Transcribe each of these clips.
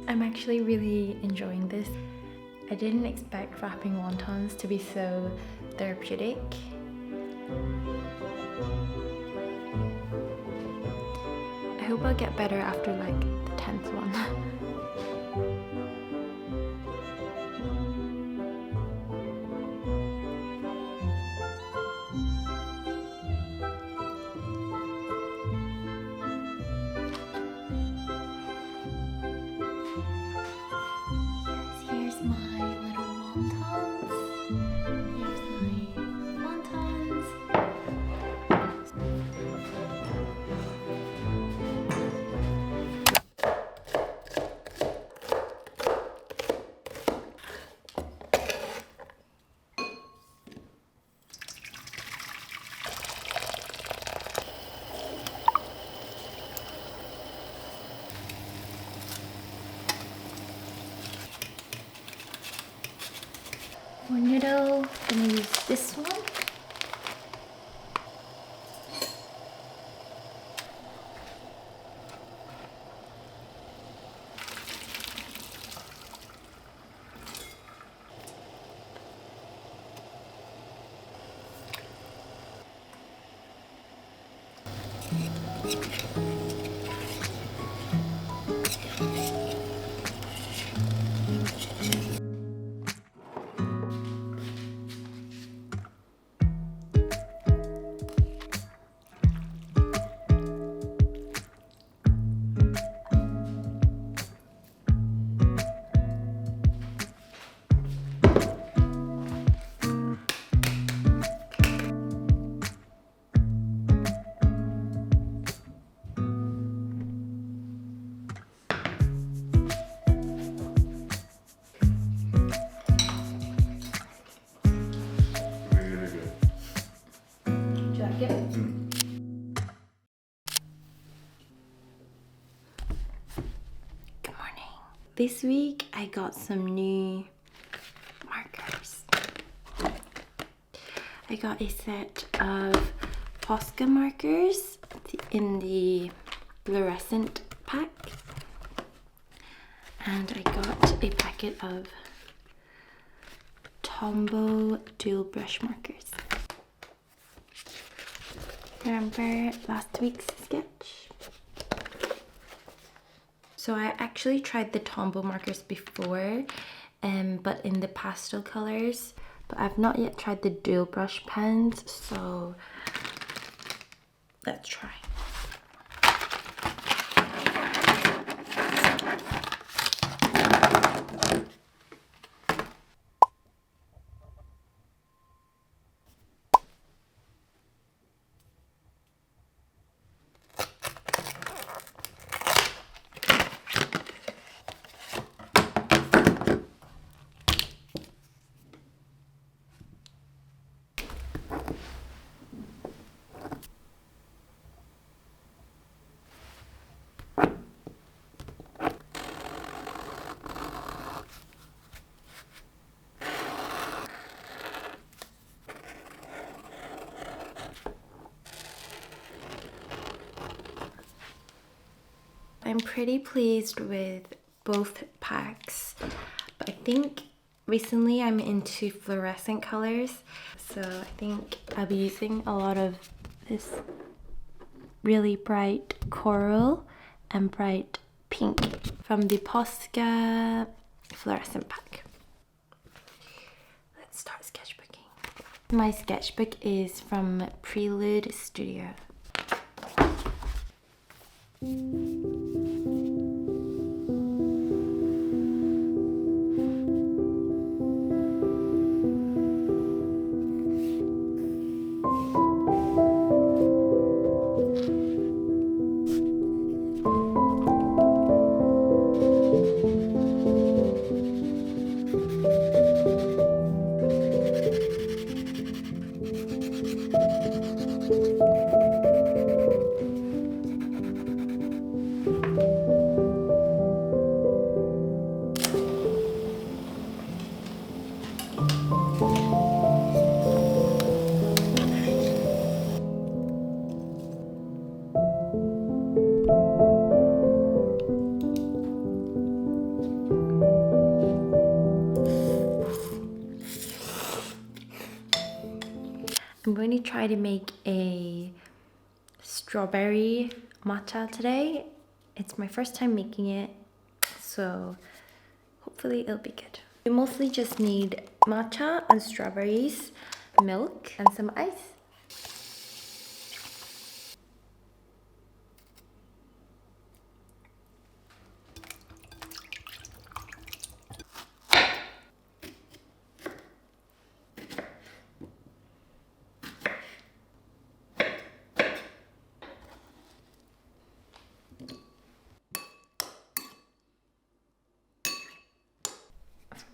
I'm actually really enjoying this. I didn't expect wrapping wontons to be so therapeutic. I hope I'll get better after like the 10th one. Here's my little wontons. Here's my wontons. For noodle, I'm gonna use this one. Good morning. This week I got some new markers. I got a set of Posca markers in the fluorescent pack, and I got a packet of Tombow dual brush markers. Remember last week's sketch? So I actually tried the Tombow markers before, but in the pastel colors. But I've not yet tried the dual brush pens, so let's try. I'm pretty pleased with both packs, but I think recently I'm into fluorescent colors, so I think I'll be using a lot of this really bright coral and bright pink from the Posca fluorescent pack. Let's start sketchbooking. My sketchbook is from Prelude Studio. I'm going to try to make a strawberry matcha today. It's my first time making it, so hopefully it'll be good. You mostly just need matcha and strawberries, milk, and some ice.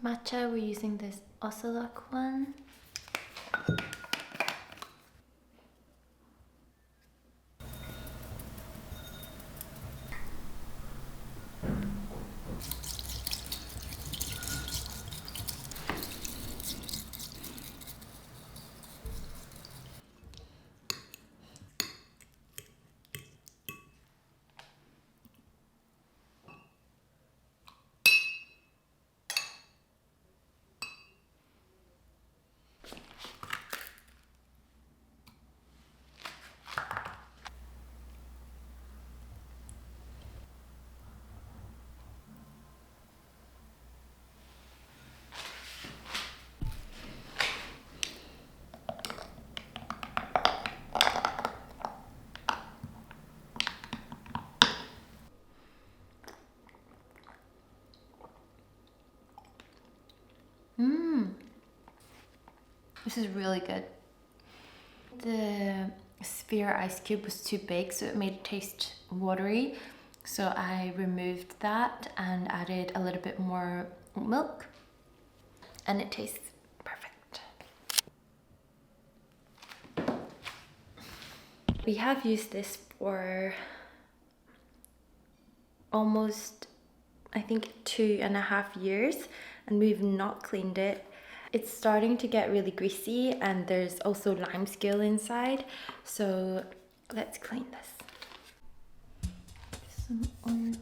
Matcha, we're using this Ocelot one. This is really good. The sphere ice cube was too big, so it made it taste watery. So I removed that and added a little bit more milk, and it tastes perfect. We have used this for almost, I think, 2.5 years, and we've not cleaned it. It's starting to get really greasy, and there's also lime scale inside, so let's clean this. Some oil.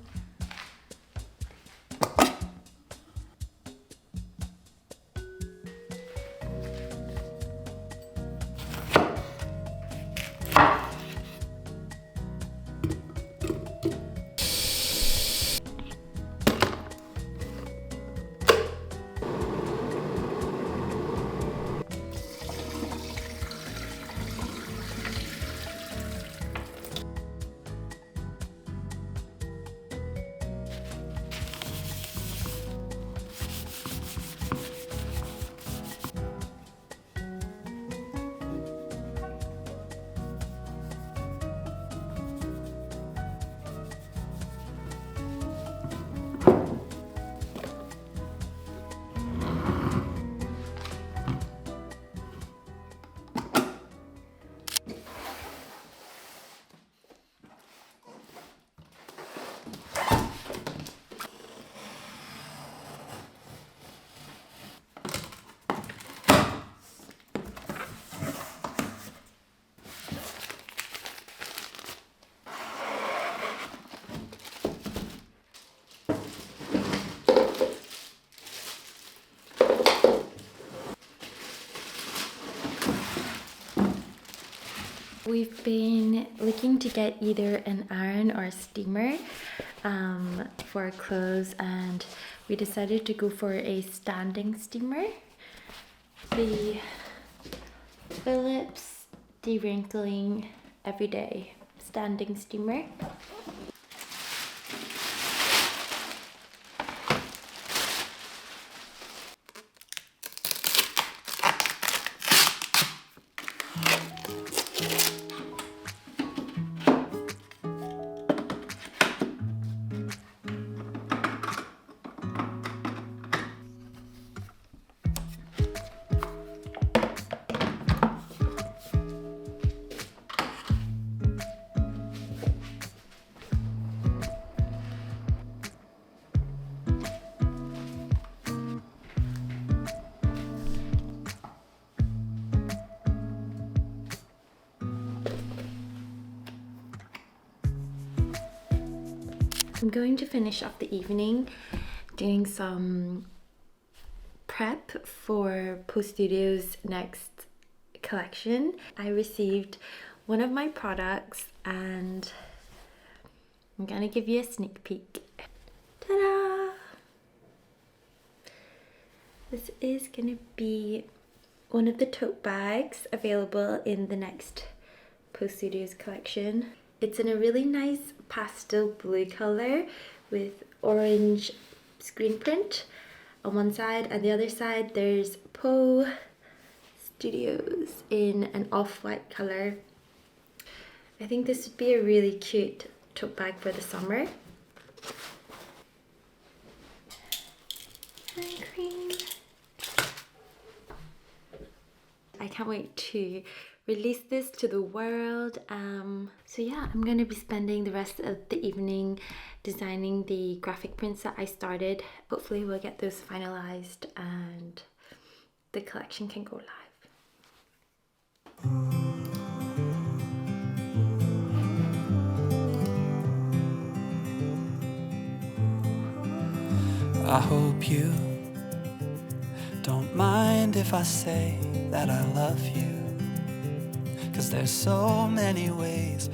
We've been looking to get either an iron or a steamer for our clothes, and we decided to go for a standing steamer. The Philips De-Wrinkling Everyday Standing Steamer. I'm going to finish off the evening doing some prep for Pose Studio's next collection. I received one of my products and I'm gonna give you a sneak peek. Ta-da! This is gonna be one of the tote bags available in the next Pose Studios collection. It's in a really nice pastel blue color with orange screen print on one side, and the other side there's Pose Studios in an off-white color. I think this would be a really cute tote bag for the summer. Hand cream. I can't wait to release this to the world. So yeah, I'm gonna be spending the rest of the evening designing the graphic prints that I started. Hopefully we'll get those finalized and the collection can go live. I hope you don't mind if I say that I love you, 'cause there's so many ways